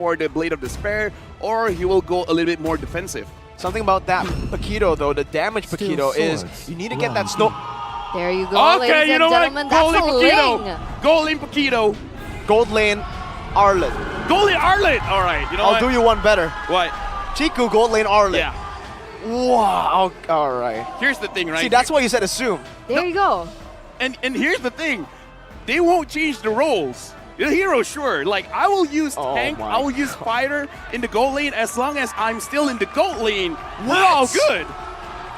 for the Blade of Despair, or he will go a little bit more defensive. Something about that Paquito, though, the damage Paquito is you need to get that snow. There you go, Okay, ladies you and know gentlemen. what? Gold That's lane a ling. Paquito. Gold lane Paquito. Gold lane Arlet. Gold lane Arlet. All right, you know I'll what? do you one better. What? Chiku, gold lane Arlet. Yeah. Wow. All right. Here's the thing, right? See, that's why you said assume. There you go. And here's the thing. They won't change the roles. The hero, sure. Like, I will use tank, I will use fighter in the gold lane as long as I'm still in the gold lane. We're all good.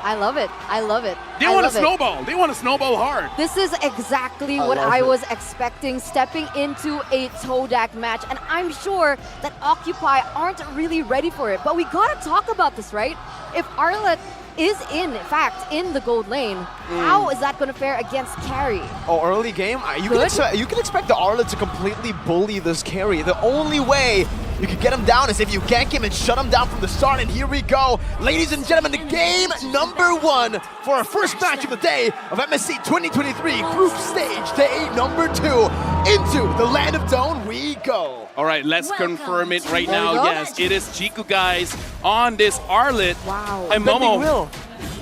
I love it. I love it. They want to snowball. They want to snowball hard. This is exactly what I was expecting stepping into a Todak match. And I'm sure that Occupy aren't really ready for it. But we got to talk about this, right? If Arlet is in fact in the gold lane, how is that going to fare against carry? Oh, early game? You can expect the Arlet to completely bully this carry. The only way you can get him down is if you gank him and shut him down from the start. And here we go. Ladies and gentlemen, the game number 1 for our first match of the day of MSC 2023 Group Stage Day number 2. Into the land of Dawn we go. All right, let's confirm it right now. Yes, it is Chiku, guys, on this Arlet. Wow. And Momo. Will.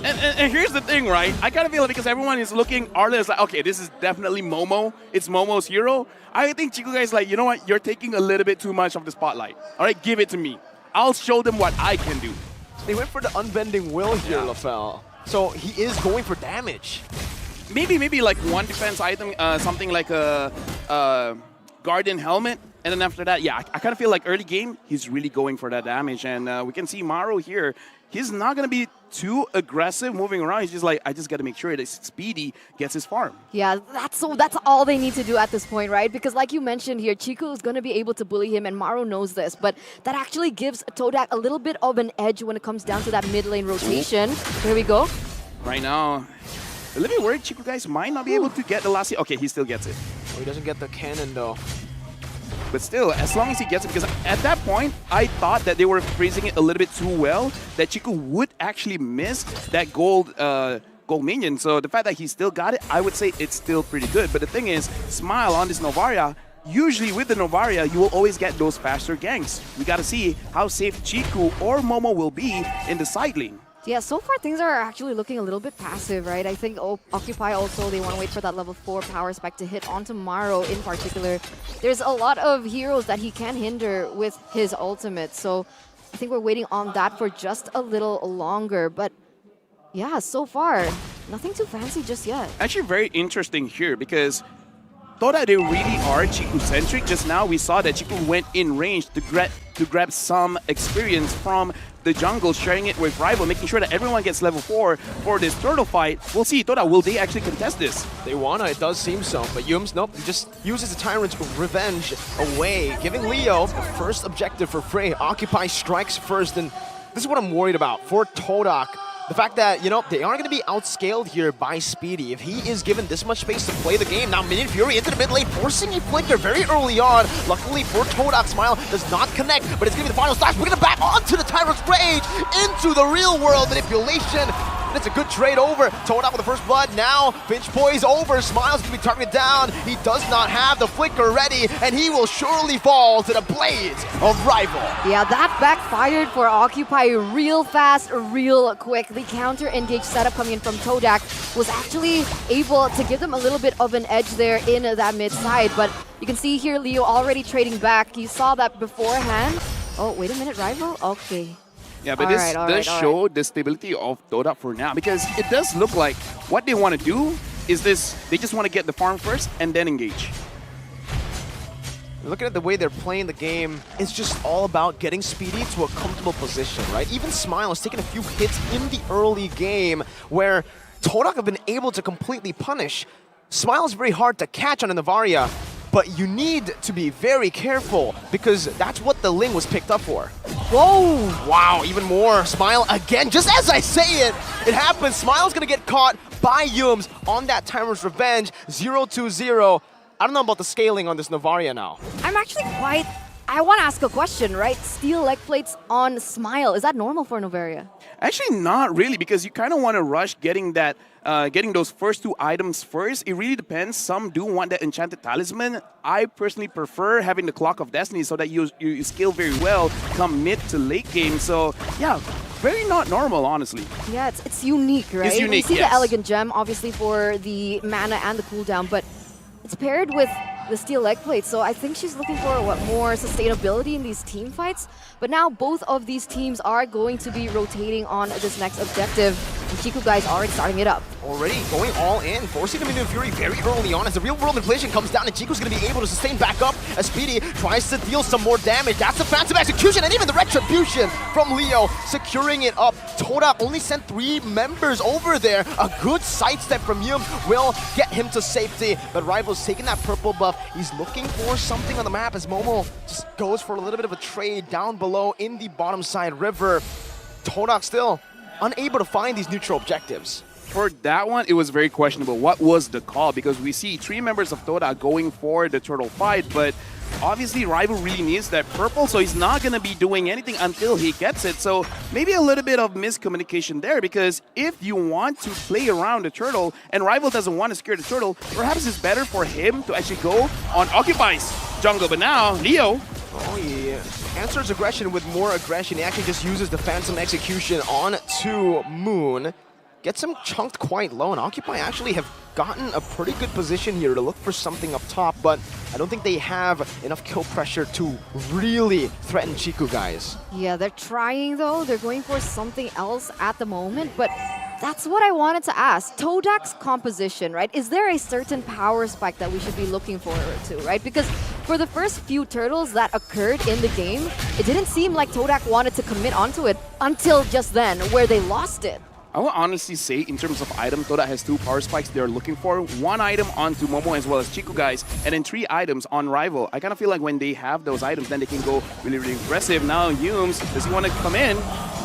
And here's the thing, right? I kind of feel it because everyone is looking, Arlet is like, okay, this is definitely Momo. It's Momo's hero. I think Chiku guys like, you know what? You're taking a little bit too much of the spotlight. All right, give it to me. I'll show them what I can do. They went for the unbending will here, LaFell. So he is going for damage. Maybe like one defense item, something like a Guardian Helmet. And then after that, yeah, I kind of feel like early game, he's really going for that damage. And we can see Maro here. He's not going to be too aggressive moving around. He's just like, I just got to make sure that Speedy gets his farm. Yeah, that's all they need to do at this point, right? Because like you mentioned here, Chiku is going to be able to bully him, and Maro knows this. But that actually gives Todak a little bit of an edge when it comes down to that mid lane rotation. Here we go. Right now, a little bit worried Chiku guys might not be able to get the last hit. Okay, he still gets it. Oh, he doesn't get the cannon, though. But still, as long as he gets it, because at that point, I thought that they were phrasing it a little bit too well, that Chiku would actually miss that gold minion. So the fact that he still got it, I would say it's still pretty good. But the thing is, Smile on this Novaria, usually with the Novaria, you will always get those faster ganks. We got to see how safe Chiku or Momo will be in the side lane. Yeah, so far things are actually looking a little bit passive, right? I think Occupy also, they want to wait for that level 4 power spec to hit onto Maro in particular. There's a lot of heroes that he can hinder with his ultimate, so I think we're waiting on that for just a little longer. But yeah, so far, nothing too fancy just yet. Actually very interesting here because though that they really are Chiku-centric, just now we saw that Chiku went in range to grab some experience from the jungle, sharing it with Rival, making sure that everyone gets level 4 for this turtle fight. We'll see, Toda, will they actually contest this? They wanna, it does seem so. But Yums, nope, he just uses the Tyrant's Revenge away, giving Leo the first objective for Frey. Occupy strikes first, and this is what I'm worried about for Todak. The fact that, you know, they aren't going to be outscaled here by Speedy. If he is given this much space to play the game, now Minion Fury into the mid lane, forcing a flicker very early on. Luckily for Todak, Smile does not connect, but it's going to be the final slash. We're going to back onto the Tyrant's Rage into the real world manipulation. And it's a good trade over. Todak with the first blood. Now, Pinch Poise over. Smile's going to be targeted down. He does not have the flicker ready, and he will surely fall to the blades of Rival. Yeah, that backfired for Occupy real fast, real quick. The counter engage setup coming in from Todak was actually able to give them a little bit of an edge there in that mid side. But you can see here Leo already trading back. You saw that beforehand. Oh, wait a minute, Rival? Okay. Yeah, but this does show the stability of Todak for now, because it does look like what they want to do is this, they just want to get the farm first and then engage. Looking at the way they're playing the game, it's just all about getting Speedy to a comfortable position, right? Even Smile has taken a few hits in the early game where Todak have been able to completely punish. Smile is very hard to catch on a Novaria, but you need to be very careful because that's what the Ling was picked up for. Whoa! Wow, even more. Smile again, just as I say it, it happens. Smile's gonna get caught by Yums on that Tyrant's Revenge, 0-2-0. I don't know about the scaling on this Novaria now. I'm actually quite I want to ask a question, right? Steel leg plates on Smile. Is that normal for Novaria? Actually, not really, because you kind of want to rush getting that, getting those first 2 items first. It really depends. Some do want that Enchanted Talisman. I personally prefer having the Clock of Destiny so that you scale very well come mid to late game. So yeah, very not normal, honestly. Yeah, it's unique, right? It's unique, We see yes. the Elegant Gem, obviously, for the mana and the cooldown, but it's paired with the steel leg plate, so I think she's looking for more sustainability in these team fights. But now both of these teams are going to be rotating on this next objective, and Chiku guys already starting it up. Already going all in, forcing Dominion Fury very early on as the real world inflation comes down and Chico's going to be able to sustain back up as Speedy tries to deal some more damage. That's the Phantom Execution and even the Retribution from Leo securing it up. Todak only sent 3 members over there. A good sidestep from Yum will get him to safety, but Rival's taking that purple buff. He's looking for something on the map as Momo just goes for a little bit of a trade down below in the bottom side river. Todak still unable to find these neutral objectives. For that one, it was very questionable. What was the call? Because we see 3 members of Todak going for the turtle fight, but obviously Rival really needs that purple, so he's not going to be doing anything until he gets it. So maybe a little bit of miscommunication there, because if you want to play around the turtle and Rival doesn't want to scare the turtle, perhaps it's better for him to actually go on Occupy's jungle. But now, Leo... Oh, he answers aggression with more aggression. He actually just uses the Phantom Execution on to Moon. Gets him chunked quite low, and Occupy actually have gotten a pretty good position here to look for something up top, but I don't think they have enough kill pressure to really threaten Chiku, guys. Yeah, they're trying though. They're going for something else at the moment, but that's what I wanted to ask. Todak's composition, right? Is there a certain power spike that we should be looking forward to, right? Because for the first few turtles that occurred in the game, it didn't seem like Todak wanted to commit onto it until just then, where they lost it. I will honestly say, in terms of item, Todak has 2 power spikes they're looking for. 1 item onto Momo as well as Chiku guys, and then 3 items on Rival. I kind of feel like when they have those items, then they can go really aggressive. Now, Yums, does he want to come in?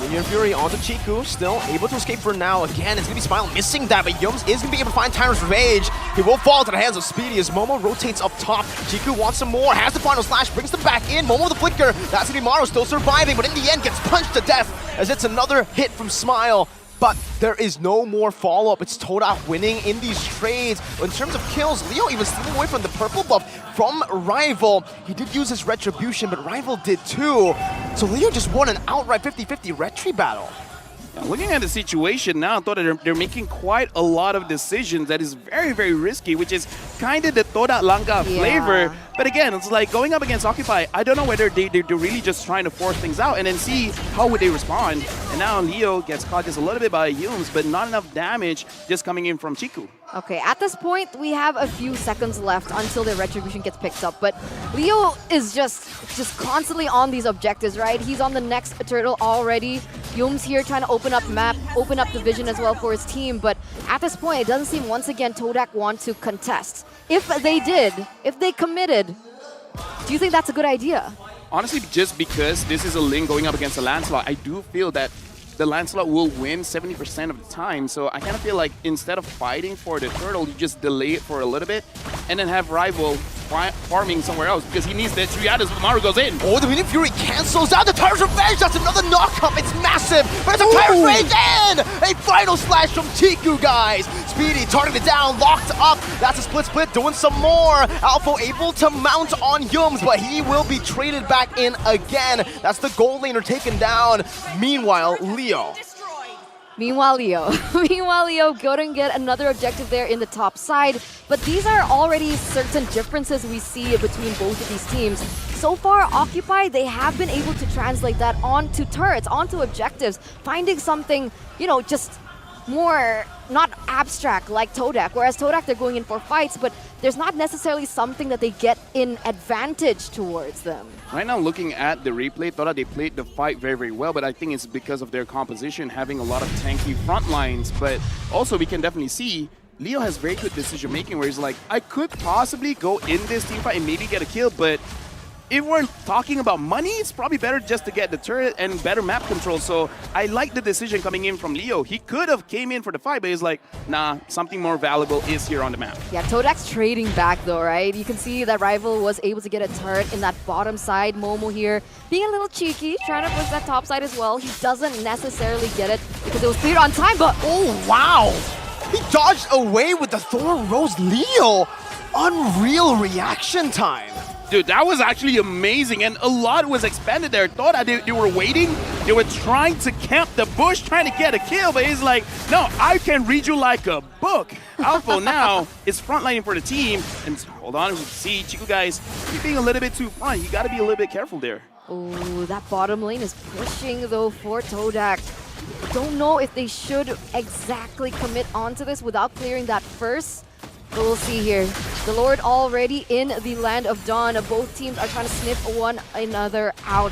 Minion Fury onto Chiku, still able to escape for now. Again, it's going to be Smile missing that, but Yums is going to be able to find Tyrant's Revenge. He will fall to the hands of Speedy as Momo rotates up top. Chiku wants some more, has the final slash, brings them back in. Momo the flicker, that's going to be Maru still surviving, but in the end gets punched to death as it's another hit from Smile. But there is no more follow-up. It's Todak winning in these trades. In terms of kills, Leo even stealing away from the purple buff from Rival. He did use his Retribution, but Rival did too. So Leo just won an outright 50-50 Retri battle. Looking at the situation now, I thought that they're making quite a lot of decisions that is very risky, which is kind of the Todak Langka flavor. But again, it's like going up against Occupy, I don't know whether they're really just trying to force things out and then see how would they respond. And now Leo gets caught just a little bit by Yums, but not enough damage just coming in from Chiku. Okay, at this point, we have a few seconds left until the Retribution gets picked up, but Leo is just constantly on these objectives, right? He's on the next turtle already. Yum's here trying to open up map, open up the vision as well for his team, but at this point, it doesn't seem once again Todak want to contest. If they did, if they committed, do you think that's a good idea? Honestly, just because this is a Ling going up against a Lancelot, I do feel that the Lancelot will win 70% of the time. So I kind of feel like instead of fighting for the turtle, you just delay it for a little bit and then have Rival farming somewhere else because he needs the 3 items when Maru goes in. Oh, the Minion Fury cancels out the Tyrant's Revenge. That's another knock-up. It's massive, but it's a Tyrant's Revenge and a final slash from Chiku, guys. Speedy targeted down, locked up. That's a split, doing some more. Alpha able to mount on Yums, but he will be traded back in again. That's the gold laner taken down. Meanwhile, Leo. Meanwhile, Leo couldn't get another objective there in the top side, but these are already certain differences we see between both of these teams. So far, Occupy, they have been able to translate that onto turrets, onto objectives, finding something, you know, just more not abstract like Todak, whereas Todak, they're going in for fights, but there's not necessarily something that they get in advantage towards them. Right now, looking at the replay, Todak, they played the fight very well, but I think it's because of their composition, having a lot of tanky front lines. But also, we can definitely see Leo has very good decision-making, where he's like, I could possibly go in this team fight and maybe get a kill, but if we're talking about money, it's probably better just to get the turret and better map control. So I like the decision coming in from Leo. He could have came in for the fight, but he's like, nah, something more valuable is here on the map. Yeah, Todak's trading back though, right? You can see that Rival was able to get a turret in that bottom side. Momo here being a little cheeky, trying to push that top side as well. He doesn't necessarily get it because it was cleared on time, but Oh, wow! He dodged away with the Thorn Rose Leo. Unreal reaction time. Dude, that was actually amazing, and a lot was expended there. Thought that they were waiting. They were trying to camp the bush, trying to get a kill, but he's like, no, I can read you like a book. Alpha now is frontlining for the team, and hold on, we see Chico guys, he's being a little bit too fun. You got to be a little bit careful there. oh, that bottom lane is pushing though for Todak. Don't know if they should exactly commit onto this without clearing that first. But we'll see here. The Lord already in the Land of Dawn. Both teams are trying to sniff one another out.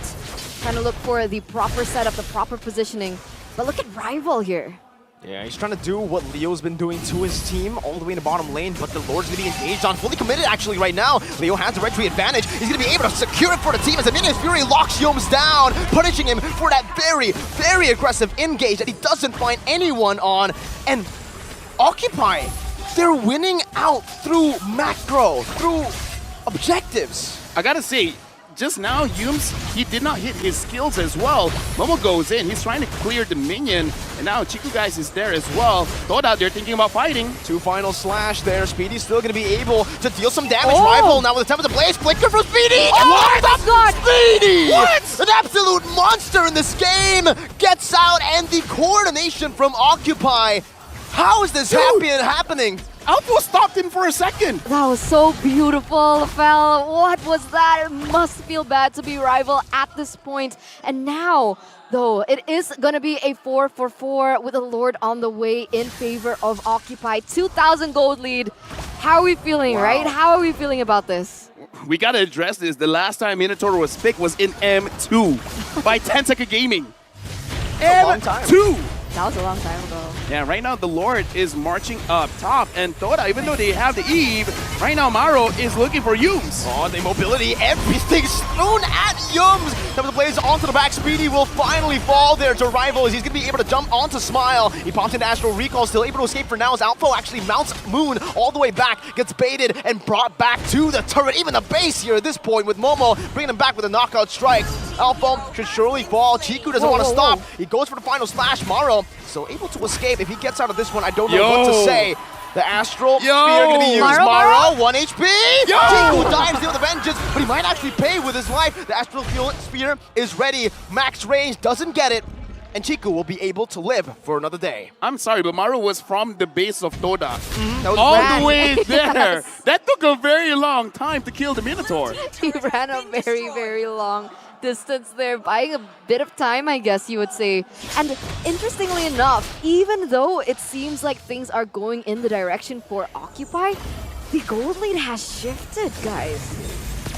Trying to look for the proper setup, the proper positioning. But look at Rival here. Yeah, he's trying to do what Leo's been doing to his team all the way in the bottom lane, but the Lord's going to be engaged on, fully committed actually right now. Leo has the red tree advantage. He's going to be able to secure it for the team as the Minions Fury locks Yomes down, punishing him for that very, very aggressive engage that he doesn't find anyone on. And Occupy, they're winning out through macro, through objectives. I gotta say, just now, Yumes, he did not hit his skills as well. Momo goes in, he's trying to clear the minion, and now Chico guys is there as well. Todak, they're thinking about fighting. Two final slash there. Speedy's still going to be able to deal some damage. Oh. Rival now with the Temple to Blaze. Flicker from Speedy. Oh my God! Speedy! What? An absolute monster in this game. Gets out, and the coordination from Occupy. How is this happening? Alpha stopped him for a second. That was so beautiful, Fel. What was that? It must feel bad to be Rival at this point. And now, though, it is going to be a 4-for-4 with a Lord on the way in favor of Occupy. 2,000 gold lead. How are we feeling, right? How are we feeling about this? We gotta address this. The last time Minotaur was picked was in M2 by 10 Second Gaming. A long time. M2! That was a long time ago. Yeah, right now the Lord is marching up top, and Todak, even though they have the Eve, right now Maro is looking for Yumes. Oh, the mobility, everything's thrown at Yums. Temple to Blaze onto the back. Speedy will finally fall there to Rival as he's going to be able to jump onto Smile. He pops into Astral Recall, still able to escape for now as Alpha actually mounts Moon all the way back, gets baited and brought back to the turret, even the base here at this point with Momo bringing him back with a knockout strike. Alpha should surely fall. Chiku doesn't want to stop. He goes for the final slash. Maro so able to escape. If he gets out of this one, I don't know what to say. The Astral Spear going to be used. Maro, 1 HP. Chiku dives in with a vengeance, but he might actually pay with his life. The Astral Spear is ready. Max range, doesn't get it. And Chiku will be able to live for another day. I'm sorry, but Maro was from the base of Todak. That was All bad. the way there. Yes. That took a very long time to kill the Minotaur. He ran a very, very long distance there, buying a bit of time, I guess you would say. And interestingly enough, even though it seems like things are going in the direction for Occupy, the gold lead has shifted, guys.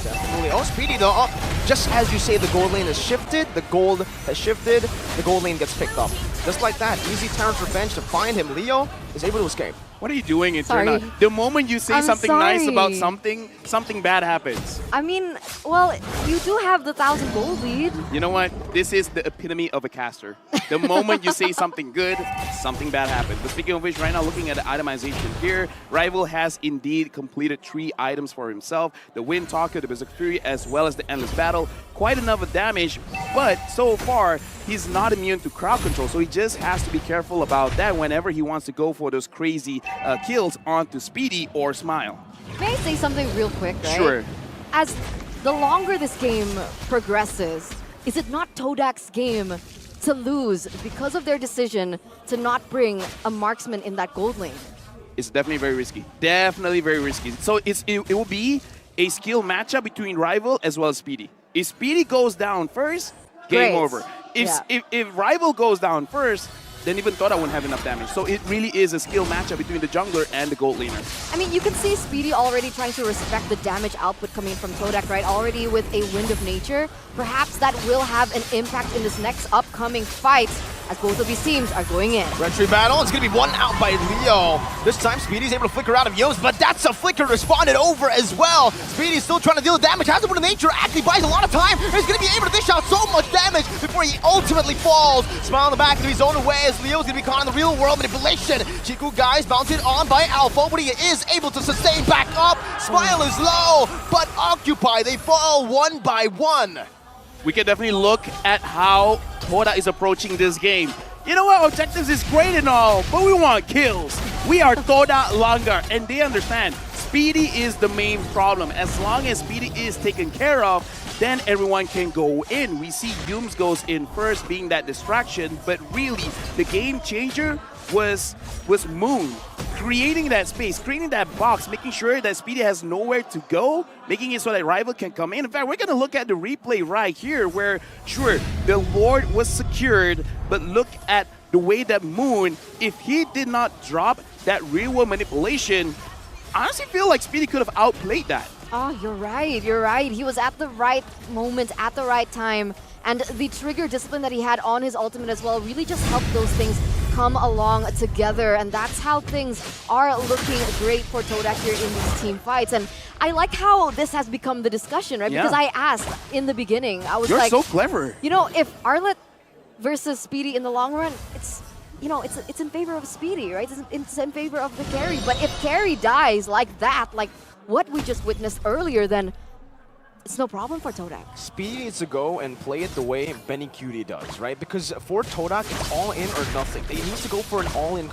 Definitely. Oh, Speedy though. Oh, just as you say, the gold lane has shifted, the gold has shifted, the gold lane gets picked up. Just like that, easy Tyrant's Revenge to find him. Leo is able to escape. What are you doing, Sorry. Eterna? The moment you say I'm something nice about sorry. something bad happens. I mean, well, you do have the 1,000 gold lead. You know what? This is the epitome of a caster. The moment you say something good, something bad happens. But speaking of which, right now looking at the itemization here, Rival has indeed completed 3 items for himself. The Wind Talker, the Berserk Fury, as well as the Endless Battle. Quite enough of damage, but so far, he's not immune to crowd control, so he just has to be careful about that whenever he wants to go for those crazy kills onto Speedy or Smile. May I say something real quick, right? Sure. As the longer this game progresses, is it not Todak's game to lose because of their decision to not bring a marksman in that gold lane? It's definitely very risky. Definitely very risky. So it will be a skill matchup between Rival as well as Speedy. If Speedy goes down first, game Great. over. Yeah. If Rival goes down first, then even Todak wouldn't have enough damage. So it really is a skill matchup between the jungler and the gold laner. I mean, you can see Speedy already trying to respect the damage output coming from Todak, right? Already with a Wind of Nature. Perhaps that will have an impact in this next upcoming fight. as both of these teams are going in. Retry battle, it's going to be one out by Leo. This time Speedy's able to flicker out of Yomes, but that's a flicker responded over as well. Speedy's still trying to deal damage, has to put in nature, actually buys a lot of time. He's going to be able to dish out so much damage before he ultimately falls. Smile in the back of his own way as Leo's going to be caught in the real world manipulation. Chiku guys mounted on by Alpha, but he is able to sustain back up. Smile is low, but Occupy, they fall one by one. We can definitely look at how Todak is approaching this game. You know what, objectives is great and all, but we want kills. We are Todak longer, and they understand Speedy is the main problem. As long as Speedy is taken care of, then everyone can go in. We see Yums goes in first, being that distraction, but really the game changer was Moon. Creating that space, creating that box, making sure that Speedy has nowhere to go, making it so that Rival can come in. In fact, we're going to look at the replay right here where, sure, the Lord was secured, but look at the way that Moon, if he did not drop that real-world manipulation, I honestly feel like Speedy could have outplayed that. Oh, you're right, you're right. He was at the right moment, at the right time. And the trigger discipline that he had on his ultimate as well really just helped those things come along together. And that's how things are looking great for Todak here in these team fights. And I like how this has become the discussion, right? Yeah. Because I asked in the beginning, I was You're like, so clever. you know, if Arlet versus Speedy in the long run, it's, you know, it's in favor of Speedy, right? It's in favor of the carry. But if carry dies like that, like what we just witnessed earlier, then it's no problem for Todak. Speedy needs to go and play it the way Benny Cutie does, right? Because for Todak, it's all in or nothing. They need to go for an all-in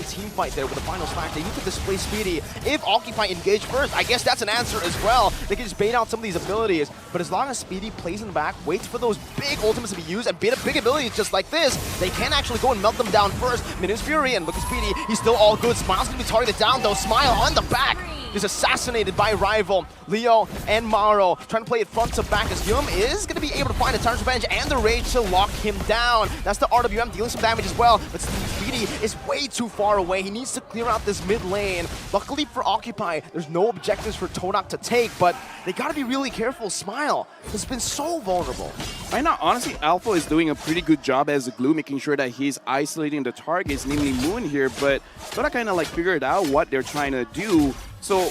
team fight there with the final smash. They need to display Speedy. If Occupy engage first, I guess that's an answer as well. They can just bait out some of these abilities. But as long as Speedy plays in the back, waits for those big ultimates to be used, and bait up big abilities just like this, they can actually go and melt them down first. Minus Fury, and look at Speedy, he's still all good. Smile's gonna be targeted down though. Smile on the back is assassinated by Rival. Leo and Maro trying to play it front to back as Yum is going to be able to find a Tyrant's Revenge and the Rage to lock him down. That's the RWM dealing some damage as well, but Speedy is way too far away. He needs to clear out this mid lane. Luckily for Occupy, there's no objectives for Todak to take, but they got to be really careful. Smile has been so vulnerable. Right now, honestly, Alpha is doing a pretty good job as a glue, making sure that he's isolating the targets, namely Moon here, but Todak kind of like figured out what they're trying to do. So,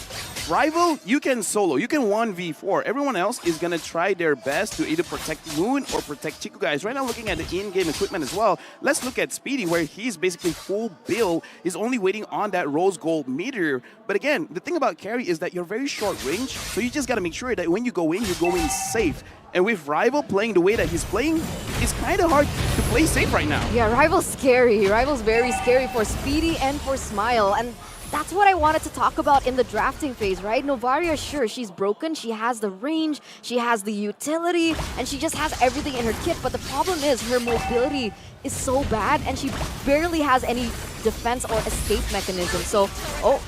Rival, you can solo, you can 1v4. Everyone else is going to try their best to either protect Moon or protect Chiku guys. Right now, looking at the in-game equipment as well, let's look at Speedy, where he's basically full build. He's only waiting on that rose gold meteor. But again, the thing about carry is that you're very short range, so you just got to make sure that when you go in safe. And with Rival playing the way that he's playing, it's kind of hard to play safe right now. Yeah, Rival's scary. Rival's very scary for Speedy and for Smile. And that's what I wanted to talk about in the drafting phase, right? Novaria, sure, she's broken. She has the range, she has the utility, and she just has everything in her kit. But the problem is her mobility is so bad, and she barely has any defense or escape mechanism. So, oh,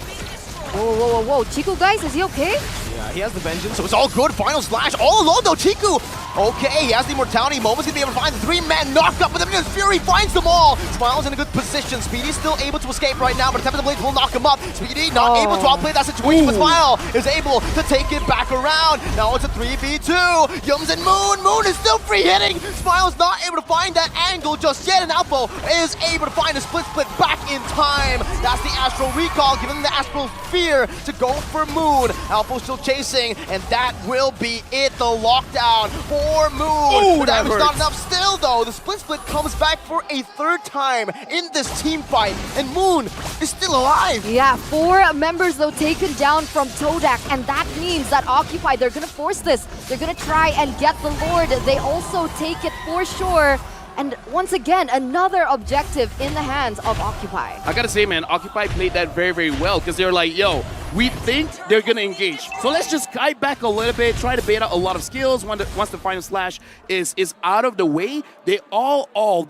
whoa. Chiku, guys, is he okay? Yeah, he has the Vengeance, so it's all good. Final Slash all alone, though. Chiku, okay, he has the Immortality. Momo's gonna be able to find the 3-man knock-up, but then Fury finds them all. Smile's in a good position. Speedy's still able to escape right now, but Attempted Blades will knock him up. Speedy not able to outplay that situation, but Smile is able to take it back around. Now it's a 3v2. Yums and Moon. Moon is still free hitting. Smile's not able to find that angle just yet, and Alpha is able to find a split back in time. That's the Astral Recall, giving the Astral Fear to go for Moon. Alpha's still chasing, and that will be it. The lockdown for Moon. Ooh, That was hurts. not enough. Still, though, the split comes back for a third time in this team fight, and Moon is still alive. Yeah, 4 members though taken down from Todak, and that means that Occupy, they're gonna force this. They're gonna try and get the Lord. They also take it for sure. And once again, another objective in the hands of Occupy. I gotta say, man, Occupy played that very, very well because they're like, yo, we think they're gonna engage. So let's just kite back a little bit, try to bait out a lot of skills. Once the final slash is out of the way, they all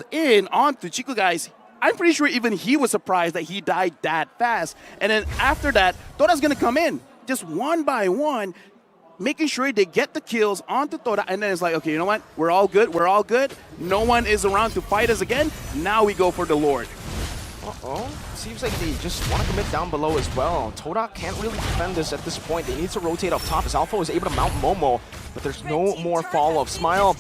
in onto Chiku guys. I'm pretty sure even he was surprised that he died that fast. And then after that, Todak's gonna come in just one by one, making sure they get the kills onto Todak, and then it's like, okay, you know what? We're all good. No one is around to fight us again. Now we go for the Lord. Uh-oh. Seems like they just want to commit down below as well. Todak can't really defend this at this point. They need to rotate up top as Alpha was able to mount Momo, but there's no more follow-up. Smile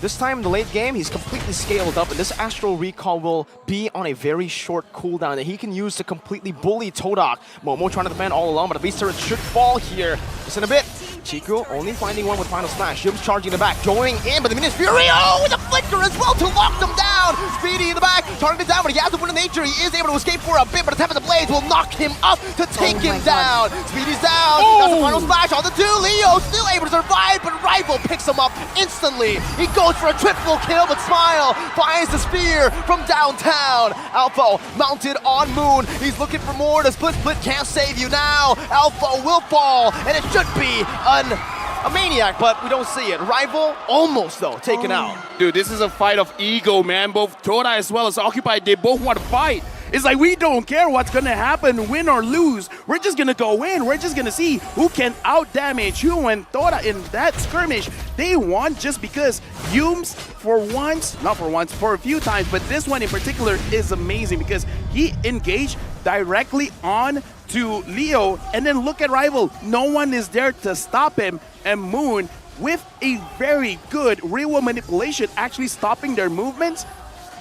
This time in the late game, he's completely scaled up, and this Astral Recall will be on a very short cooldown that he can use to completely bully Todak. Momo trying to defend all along, but the beast turret should fall here. Just in a bit. Chiku only finding one with Final Slash. Yum's charging the back, joining in, but the Minions Fury, oh, with a flicker as well to lock them down. Speedy in the back, targeted down, but he has the Wind of Nature. He is able to escape for a bit, but the Tap of the Blades will knock him up to take him down. Speedy's down. That's the Final Slash on the 2. Leo still able to survive, but Rival picks him up instantly. He goes for a triple kill, but Smile finds the spear from downtown. Alpha mounted on Moon. He's looking for more. The split can't save you now. Alpha will fall, and it should be a maniac, but we don't see it. Rival almost, though, taken out. Dude, this is a fight of ego, man. Both Toda as well as Occupy, they both want to fight. It's like, we don't care what's going to happen, win or lose. We're just going to go in. We're just going to see who can out-damage who. And Toda in that skirmish, they won just because Yums, for once, not for once, for a few times, but this one in particular is amazing because he engaged directly on to Leo, and then look at Rival. No one is there to stop him, and Moon, with a very good real-world manipulation, actually stopping their movements.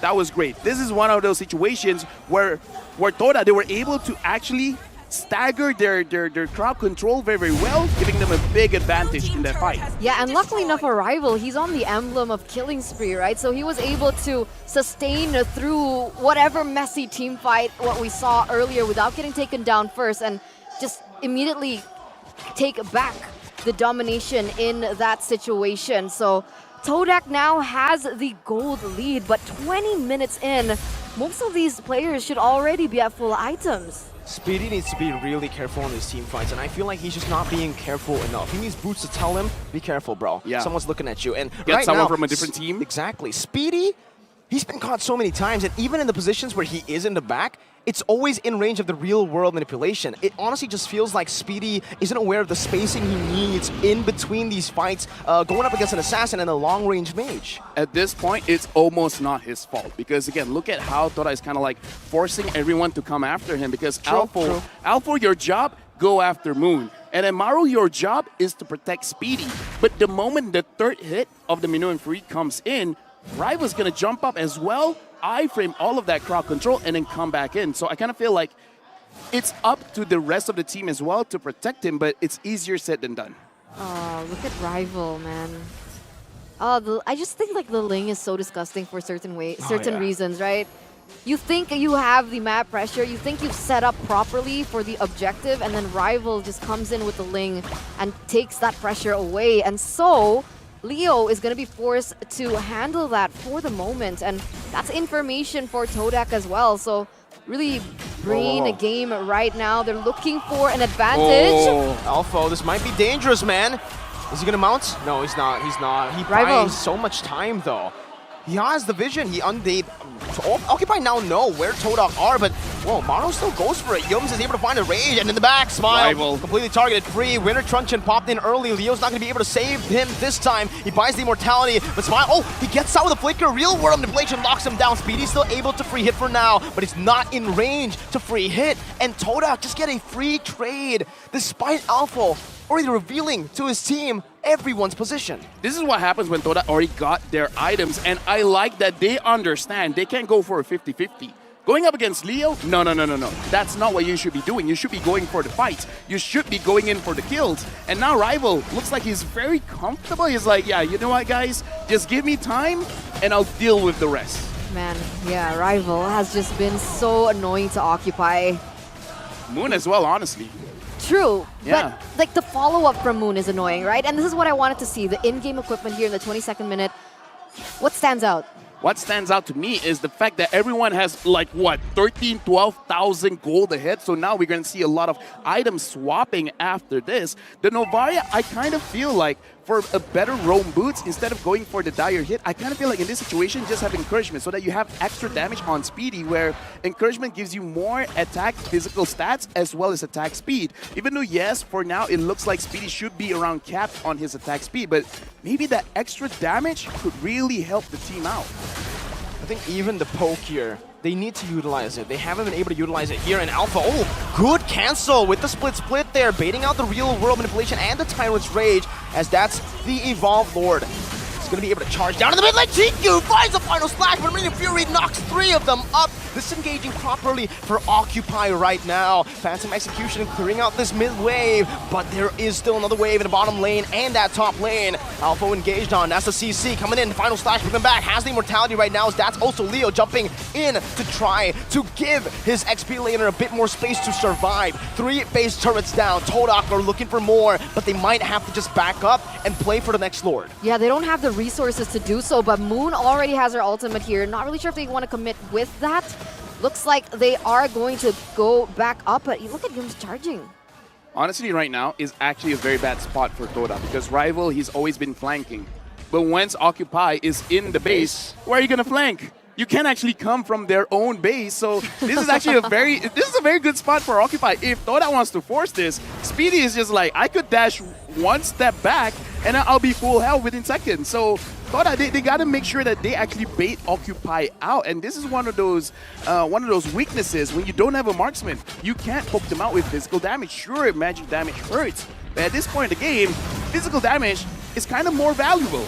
That was great. This is one of those situations where Toda, they were able to actually stagger their crowd control very well, giving them a big advantage in that fight. Yeah, and luckily enough for Rival, he's on the emblem of killing spree, right? So he was able to sustain through whatever messy team fight, what we saw earlier, without getting taken down first, and just immediately take back the domination in that situation. So Todak now has the gold lead, but 20 minutes in, most of these players should already be at full items. Speedy needs to be really careful in these team fights, and I feel like he's just not being careful enough. He needs Boots to tell him, be careful, bro. Yeah. Someone's looking at you. And get right someone now, from a different team. Exactly. Speedy, he's been caught so many times, and even in the positions where he is in the back, it's always in range of the real-world manipulation. It honestly just feels like Speedy isn't aware of the spacing he needs in between these fights, going up against an assassin and a long-range mage. At this point, it's almost not his fault because, again, look at how Toda is kind of like forcing everyone to come after him because Alpha, your job, go after Moon. And then Maru, your job is to protect Speedy. But the moment the third hit of the Minuan Free comes in, Rival's going to jump up as well, iframe all of that crowd control, and then come back in. So I kind of feel like it's up to the rest of the team as well to protect him, but it's easier said than done. Oh, look at Rival, man. Oh, I just think like the Ling is so disgusting for certain reasons, right? You think you have the map pressure, you think you've set up properly for the objective, and then Rival just comes in with the Ling and takes that pressure away. And so Leo is going to be forced to handle that for the moment, and that's information for Todak as well. So really bringing a game right now. They're looking for an advantage. Alpha, this might be dangerous, man. Is he going to mount? No, he's not. He's not. He buys so much time, though. He has the vision. Occupy now know where Todak are, but whoa, Maro still goes for it. Yums is able to find a rage, and in the back, Smile Rival completely targeted free. Winter Truncheon popped in early. Leo's not going to be able to save him this time. He buys the immortality, but Smile, he gets out with a flicker. Real world manipulation locks him down. Speedy's still able to free hit for now, but he's not in range to free hit. And Todak just get a free trade, despite Alpha already revealing to his team everyone's position. This is what happens when Toda already got their items, and I like that they understand they can't go for a 50-50. Going up against Leo? No. That's not what you should be doing. You should be going for the fights. You should be going in for the kills. And now Rival looks like he's very comfortable. He's like, yeah, you know what, guys? Just give me time, and I'll deal with the rest. Man, yeah, Rival has just been so annoying to Occupy. Moon as well, honestly. True, yeah. But like the follow-up from Moon is annoying, right? And this is what I wanted to see, the in-game equipment here in the 22nd minute. What stands out? What stands out to me is the fact that everyone has like, what, 13, 12,000 gold ahead. So now we're going to see a lot of item swapping after this. The Novaria, I kind of feel like for a better roam boots, instead of going for the dire hit, I kind of feel like in this situation, just have encouragement so that you have extra damage on Speedy, where encouragement gives you more attack physical stats as well as attack speed. Even though, yes, for now, it looks like Speedy should be around capped on his attack speed, but maybe that extra damage could really help the team out. I think even the poke here, they need to utilize it. They haven't been able to utilize it here in Alpha. Oh, good cancel with the split there, baiting out the real world manipulation and the Tyrant's Rage, as that's the Evolved Lord. He's going to be able to charge down in the mid lane. Chiku finds the final slash, but Minion Fury knocks 3 of them up. Disengaging properly for Occupy right now. Phantom Execution clearing out this mid wave, but there is still another wave in the bottom lane and that top lane. Alpha engaged on. That's the CC coming in. Final slash moving back. Has the immortality right now. That's also Leo jumping in to try to give his XP laner a bit more space to survive. 3 base turrets down. Todak are looking for more, but they might have to just back up and play for the next Lord. Yeah, they don't have the resources to do so, but Moon already has her ultimate here. Not really sure if they want to commit with that. Looks like they are going to go back up, but you look at him charging. Honestly, right now is actually a very bad spot for Todak because Rival, he's always been flanking. But once Occupy is in the base, where are you going to flank? You can't actually come from their own base, so this is actually a very good spot for Occupy. If Todak wants to force this, Speedy is just like, I could dash 1 step back and I'll be full health within seconds. So Todak, they got to make sure that they actually bait Occupy out, and this is one of those weaknesses when you don't have a marksman. You can't poke them out with physical damage. Sure, magic damage hurts, but at this point in the game, physical damage is kind of more valuable.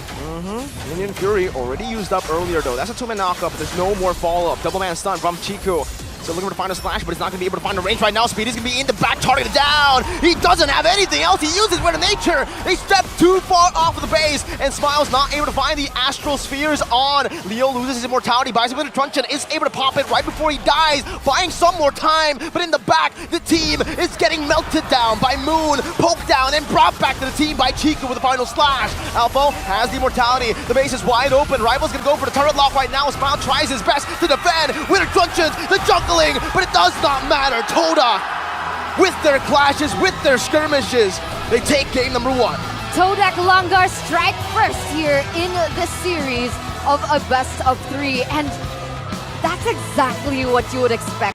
Minion Fury already used up earlier though. That's a 2-man knockup. There's no more follow-up. Double man stun from Chiku. So looking for the final splash, but he's not going to be able to find a range right now. Speedy's going to be in the back, targeted down. He doesn't have anything else. He uses Wind of Nature. They step too far off of the base, and Smile's not able to find the Astral Spheres on. Leo loses his immortality, buys a bit of truncheon, is able to pop it right before he dies, buying some more time, but in the back, the team is getting melted down by Moon, poked down, and brought back to the team by Chiku with the final slash. Alpha has the immortality. The base is wide open. Rival's going to go for the turret lock right now. Smile tries his best to defend with her truncheons, the jungling, but it does not matter. Todak, with their clashes, with their skirmishes, they take game number 1. Todak Langar strike first here in this series of a best of 3, and that's exactly what you would expect.